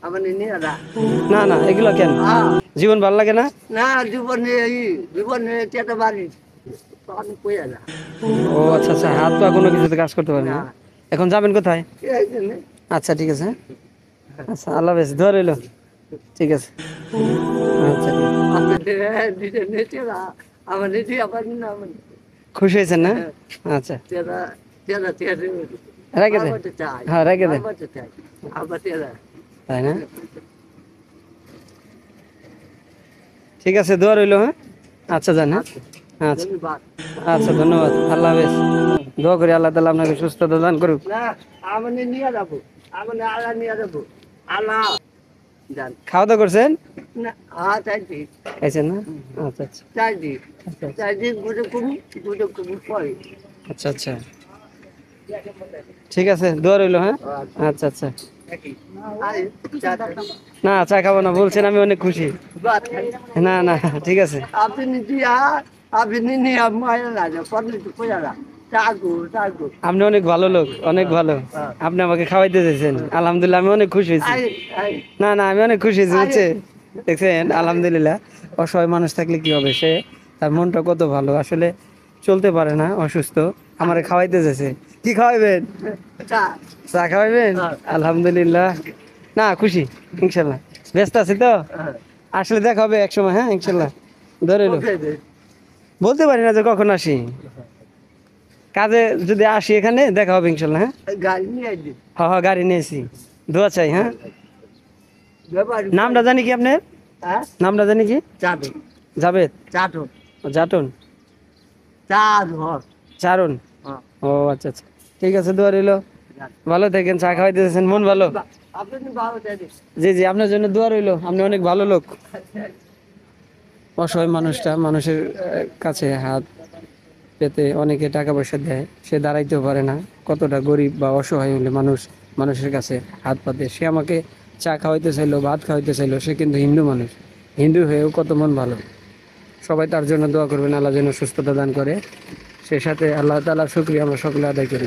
আমার নিয়ে না না না, এগুলো কেন? জীবন ভালো লাগে না? না জীবনে জীবনে চেতে পারি তখন কই না ও আচ্ছা আচ্ছা, হাত পা কোনো কিছুতে কাজ করতে পারে না না। এখন যাবেন কোথায়? এই জন্যে আচ্ছা ঠিক আছে, আচ্ছা আল্লাহ হাফেজ, দোয়া রইলো। ঠিক আছে, আচ্ছা ঠিক আছে। আপনাদের দিতে নিতে না আমার নিতে আবার না আমার খুশি হয়েছেন না? আচ্ছা তেরা তেরা তেরা রেখে দেন। বারবার চাই হ্যাঁ রেখে দেন। বারবার চাই আবার তেরা তাই না? ঠিক আছে, দোয়া রইলো। হ্যাঁ আচ্ছা যান। হ্যাঁ আচ্ছা ধন্যবাদ আচ্ছা, ধন্যবাদ, আল্লাহ হাফেজ। দোয়া করি আল্লাহ তাআলা আপনাকে সুস্থতা দান করুক। না আমার নিয়ে যাবো আমার আল্লাহ নিয়ে যাবো আল্লাহ জান খাওয়া দাওয়া করছেন? না হ্যাঁ চাইছি খাইছেন না? আচ্ছা আচ্ছা চাইছি আচ্ছা আচ্ছা চাইছি গুটে কম পরে আচ্ছা আচ্ছা, ঠিক আছে, দোয়া রইলো। হ্যাঁ আচ্ছা আচ্ছা। আরে চা না চা খাবো না বলছেন, আমি অনেক খুশি। বাত না না ঠিক আছে। আপনি দিয়া আপনি নিয়ে মায়া লাগে পড়লে তো কোয়া না চাগো চাগো আপনি অনেক ভালো লোক, অনেক ভালো। আপনি আমাকে খাওয়াইতে চাইছেন, আলহামদুলিল্লাহ আমি অনেক খুশি হয়েছি। আই আই না না, আমি অনেক খুশি হয়েছি, বুঝছে দেখছেন, আলহামদুলিল্লাহ। অসহায় মানুষ থাকলে কি হবে, সে তার মনটা কত ভালো, আসলে চলতে পারে না, অসুস্থ, আমারে খাওয়াইতে চাইছে। কি খাওয়াইবেন? চা চা খাওয়াইবেন? আলহামদুলিল্লাহ, না খুশি ইনশাল্লাহ। ব্যস্ত আছি তো, আসলে দেখা হবে এক সময়। হ্যাঁ ইনশাল্লাহ, ধরে এলো। ওকে দে বলতে পারি না যে কখন আসি, কাজে যদি আসি এখানে দেখা হবে ইনশাল্লাহ। হ্যাঁ গাড়ি নিয়ে আইদি হ্যাঁ হ্যাঁ, গাড়ি নিয়েছি, দোয়া চাই। হ্যাঁ ব্যাপার নামটা জানি কি আপনার? হ্যাঁ নামটা জানি কি? চাটো জাবেদ? চাটো জাটন? চা ধর চারণ? হ্যাঁ ও আচ্ছা আচ্ছা, ঠিক আছে, দোয়া রইলো। ভালো থাকেন, চা খাওয়াইতে চাইছেন, মন ভালো। আপনি ভালো চাইছি জি জি, আপনার জন্য দোয়া রইলো, আপনি অনেক ভালো লোক। অসহায় মানুষটা মানুষের কাছে হাত পেতে অনেকে টাকা পয়সা দেয়, সে দাঁড়াইতেও পারে না। কতটা গরিব বা অসহায় হলে মানুষ মানুষের কাছে হাত পাতে। সে আমাকে চা খাওয়াইতে চাইলো, ভাত খাওয়াইতে চাইলো, সে কিন্তু হিন্দু মানুষ, হিন্দু হয়েও কত মন ভালো। সবাই তার জন্য দোয়া করবেন, আল্লাহ যেন সুস্থতা দান করে। সে সাথে আল্লাহ তাআলার শুকরিয়া আমরা সকলে আদায় করি।